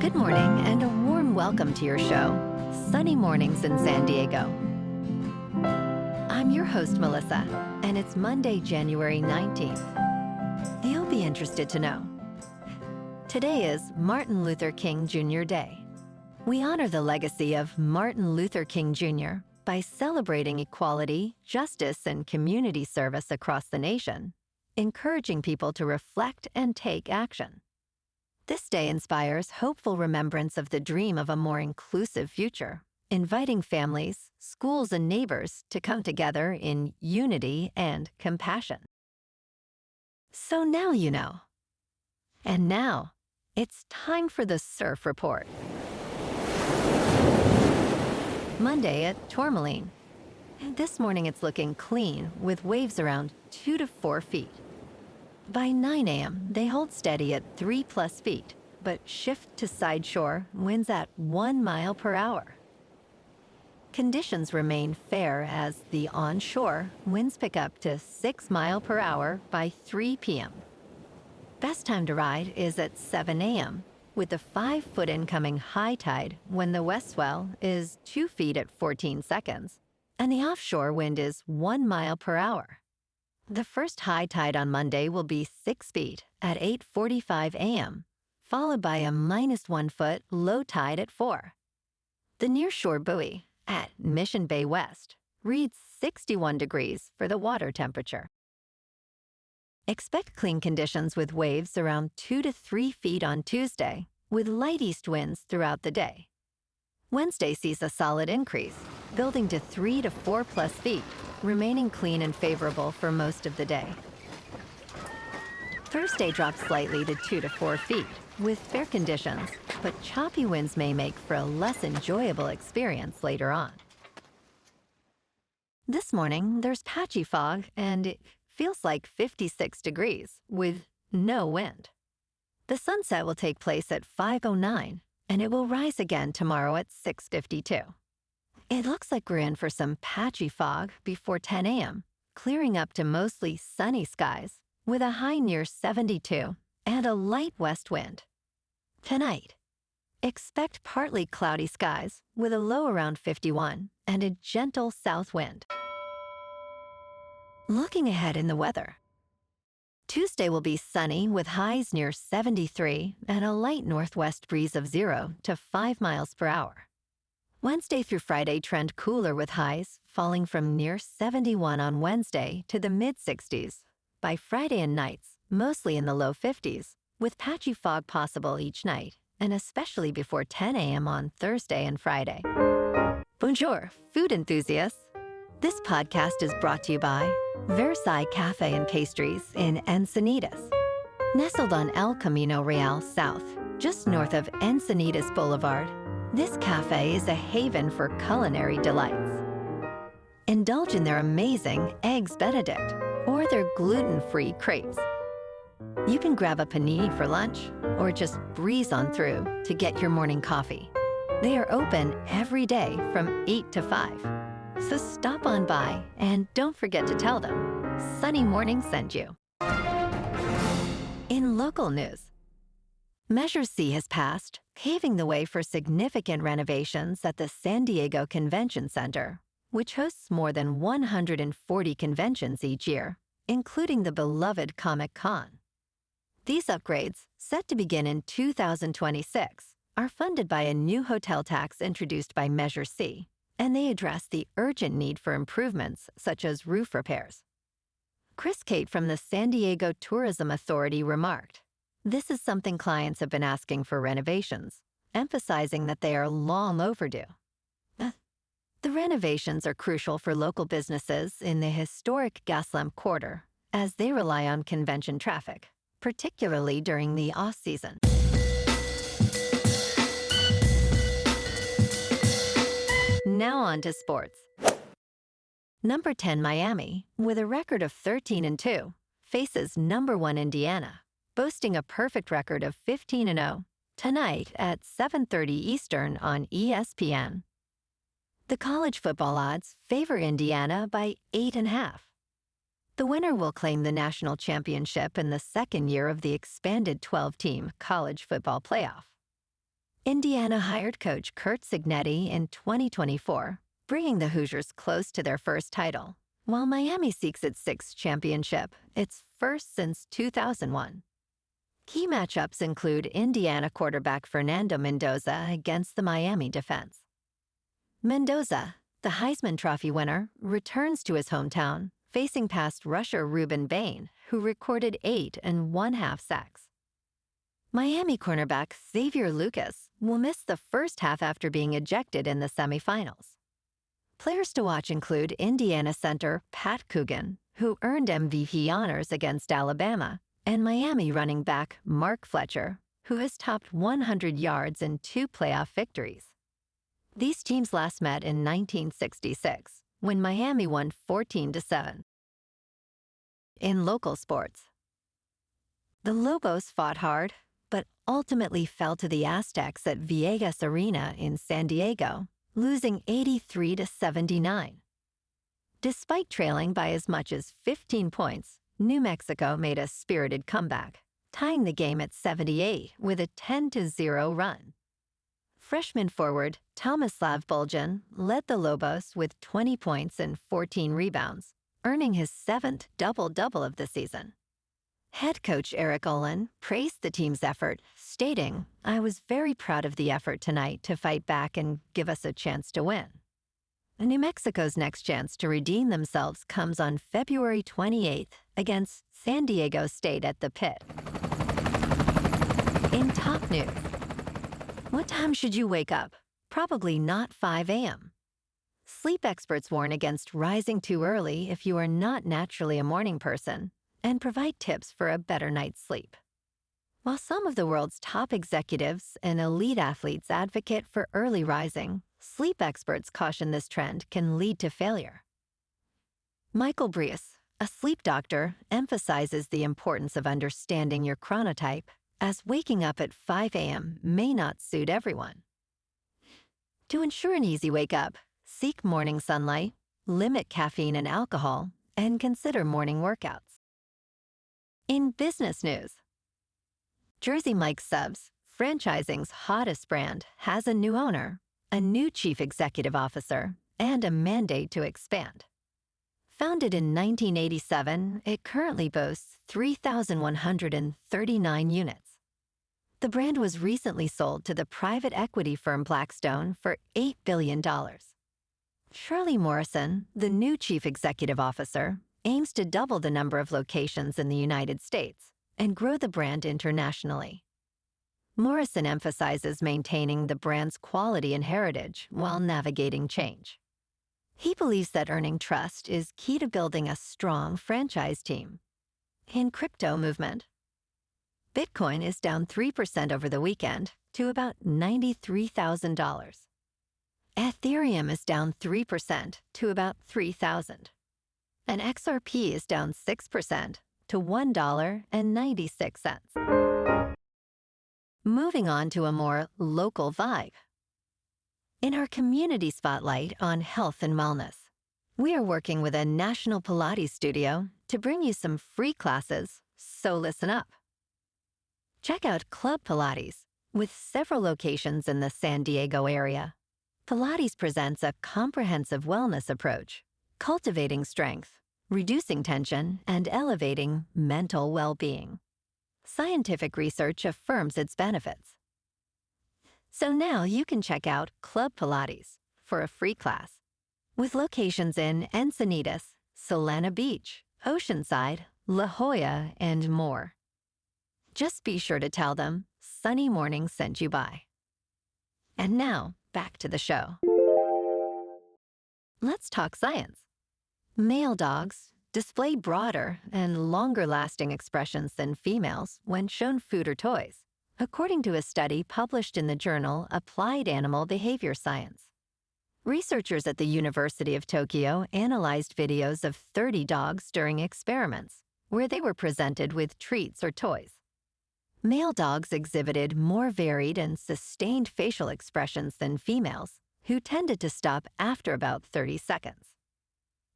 Good morning and a warm welcome to your show, Sunny Mornings in San Diego. I'm your host, Melissa, and it's Monday, January 19th. You'll be interested to know. Today is Martin Luther King Jr. Day. We honor the legacy of Martin Luther King Jr. by celebrating equality, justice, and community service across the nation, encouraging people to reflect and take action. This day inspires hopeful remembrance of the dream of a more inclusive future, inviting families, schools, and neighbors to come together in unity and compassion. So now you know. And now, it's time for the Surf Report. Monday at Tourmaline. This morning it's looking clean with waves around 2 to 4 feet. By 9 a.m., they hold steady at 3+ feet, but shift to side shore winds at 1 mile per hour. Conditions remain fair as the onshore winds pick up to 6 miles per hour by 3 p.m. Best time to ride is at 7 a.m., with the 5-foot incoming high tide when the west swell is 2 feet at 14 seconds, and the offshore wind is 1 mile per hour. The first high tide on Monday will be 6 feet at 8:45 a.m., followed by a -1 foot low tide at 4. The nearshore buoy at Mission Bay West reads 61 degrees for the water temperature. Expect clean conditions with waves around 2 to 3 feet on Tuesday, with light east winds throughout the day. Wednesday sees a solid increase, building to 3 to 4+ feet, remaining clean and favorable for most of the day. Thursday drops slightly to 2 to 4 feet, with fair conditions, but choppy winds may make for a less enjoyable experience later on. This morning, there's patchy fog, and it feels like 56 degrees, with no wind. The sunset will take place at 5:09, and it will rise again tomorrow at 6:52. It looks like we're in for some patchy fog before 10 a.m., clearing up to mostly sunny skies, with a high near 72 and a light west wind. Tonight, expect partly cloudy skies with a low around 51 and a gentle south wind. Looking ahead in the weather. Tuesday will be sunny with highs near 73 and a light northwest breeze of 0 to 5 miles per hour. Wednesday through Friday trend cooler with highs falling from near 71 on Wednesday to the mid-60s. By Friday and nights, mostly in the low 50s, with patchy fog possible each night, and especially before 10 a.m. on Thursday and Friday. Bonjour, food enthusiasts. This podcast is brought to you by Versailles Cafe and Pastries in Encinitas. Nestled on El Camino Real South, just north of Encinitas Boulevard, this cafe is a haven for culinary delights. Indulge in their amazing Eggs Benedict or their gluten-free crepes. You can grab a panini for lunch or just breeze on through to get your morning coffee. They are open every day from 8 to 5. So stop on by and don't forget to tell them Sunny Morning sent you. In local news, Measure C has passed, paving the way for significant renovations at the San Diego Convention Center, which hosts more than 140 conventions each year, including the beloved Comic-Con. These upgrades, set to begin in 2026, are funded by a new hotel tax introduced by Measure C, and they address the urgent need for improvements such as roof repairs. Chris Kate from the San Diego Tourism Authority remarked, "This is something clients have been asking for renovations, emphasizing that they are long overdue." The renovations are crucial for local businesses in the historic Gaslamp Quarter, as they rely on convention traffic, particularly during the off-season. Now on to sports. Number 10 Miami, with a record of 13-2, faces number 1 Indiana, boasting a perfect record of 15-0, tonight at 7:30 Eastern on ESPN. The college football odds favor Indiana by 8.5. The winner will claim the national championship in the second year of the expanded 12-team college football playoff. Indiana hired coach Kurt Cignetti in 2024, bringing the Hoosiers close to their first title, while Miami seeks its sixth championship, its first since 2001. Key matchups include Indiana quarterback Fernando Mendoza against the Miami defense. Mendoza, the Heisman Trophy winner, returns to his hometown, facing past rusher Ruben Bain, who recorded 8 1/2 sacks. Miami cornerback Xavier Lucas will miss the first half after being ejected in the semifinals. Players to watch include Indiana center Pat Coogan, who earned MVP honors against Alabama, and Miami running back Mark Fletcher, who has topped 100 yards in 2 playoff victories. These teams last met in 1966, when Miami won 14-7. In local sports, the Lobos fought hard, but ultimately fell to the Aztecs at Viejas Arena in San Diego, losing 83-79. Despite trailing by as much as 15 points, New Mexico made a spirited comeback, tying the game at 78 with a 10-0 run. Freshman forward Tomislav Buljan led the Lobos with 20 points and 14 rebounds, earning his 7th double-double of the season. Head coach Eric Olin praised the team's effort, stating, "I was very proud of the effort tonight to fight back and give us a chance to win." New Mexico's next chance to redeem themselves comes on February 28th against San Diego State at the Pit. In top news, what time should you wake up? Probably not 5 a.m. Sleep experts warn against rising too early if you are not naturally a morning person, and provide tips for a better night's sleep. While some of the world's top executives and elite athletes advocate for early rising, sleep experts caution this trend can lead to failure. Michael Brees, a sleep doctor, emphasizes the importance of understanding your chronotype, as waking up at 5 a.m. may not suit everyone. To ensure an easy wake-up, seek morning sunlight, limit caffeine and alcohol, and consider morning workouts. In business news, Jersey Mike's Subs, franchising's hottest brand, has a new owner, a new chief executive officer, and a mandate to expand. Founded in 1987, it currently boasts 3,139 units. The brand was recently sold to the private equity firm Blackstone for $8 billion. Charlie Morrison, the new chief executive officer, aims to double the number of locations in the United States and grow the brand internationally. Morrison emphasizes maintaining the brand's quality and heritage while navigating change. He believes that earning trust is key to building a strong franchise team. In crypto movement, Bitcoin is down 3% over the weekend to about $93,000. Ethereum is down 3% to about $3,000. And XRP is down 6% to $1.96. Moving on to a more local vibe. In our community spotlight on health and wellness, we are working with a national Pilates studio to bring you some free classes, so listen up. Check out Club Pilates, with several locations in the San Diego area. Pilates presents a comprehensive wellness approach, cultivating strength, reducing tension, and elevating mental well-being. Scientific research affirms its benefits. So now you can check out Club Pilates for a free class, with locations in Encinitas, Solana Beach, Oceanside, La Jolla, and more. Just be sure to tell them Sunny Morning sent you by. And now, back to the show. Let's talk science. Male dogs display broader and longer-lasting expressions than females when shown food or toys, according to a study published in the journal Applied Animal Behavior Science. Researchers at the University of Tokyo analyzed videos of 30 dogs during experiments, where they were presented with treats or toys. Male dogs exhibited more varied and sustained facial expressions than females, who tended to stop after about 30 seconds.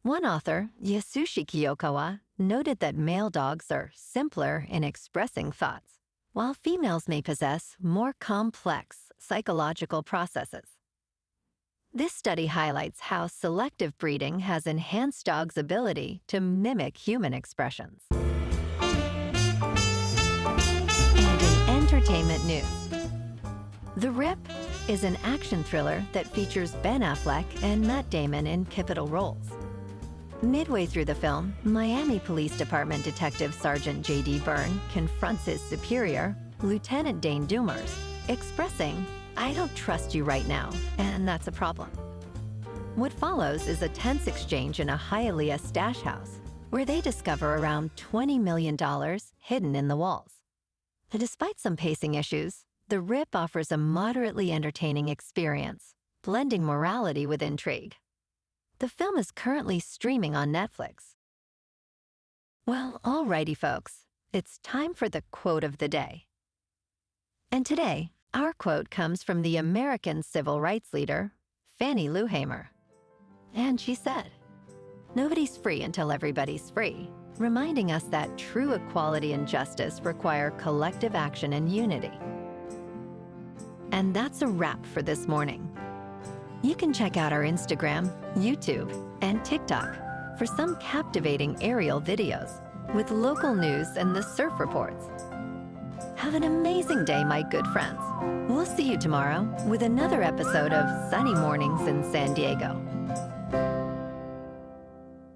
One author, Yasushi Kiyokawa, noted that male dogs are simpler in expressing thoughts, while females may possess more complex, psychological processes. This study highlights how selective breeding has enhanced dogs' ability to mimic human expressions. And in entertainment news, The Rip is an action thriller that features Ben Affleck and Matt Damon in pivotal roles. Midway through the film, Miami Police Department Detective Sergeant J.D. Byrne confronts his superior, Lieutenant Dane Doomers, expressing, "I don't trust you right now, and that's a problem." What follows is a tense exchange in a Hialeah stash house, where they discover around $20 million hidden in the walls. Despite some pacing issues, The Rip offers a moderately entertaining experience, blending morality with intrigue. The film is currently streaming on Netflix. Well, alrighty folks, it's time for the quote of the day. And today, our quote comes from the American civil rights leader, Fannie Lou Hamer. And she said, "Nobody's free until everybody's free," reminding us that true equality and justice require collective action and unity. And that's a wrap for this morning. You can check out our Instagram, YouTube, and TikTok for some captivating aerial videos with local news and the surf reports. Have an amazing day, my good friends. We'll see you tomorrow with another episode of Sunny Mornings in San Diego.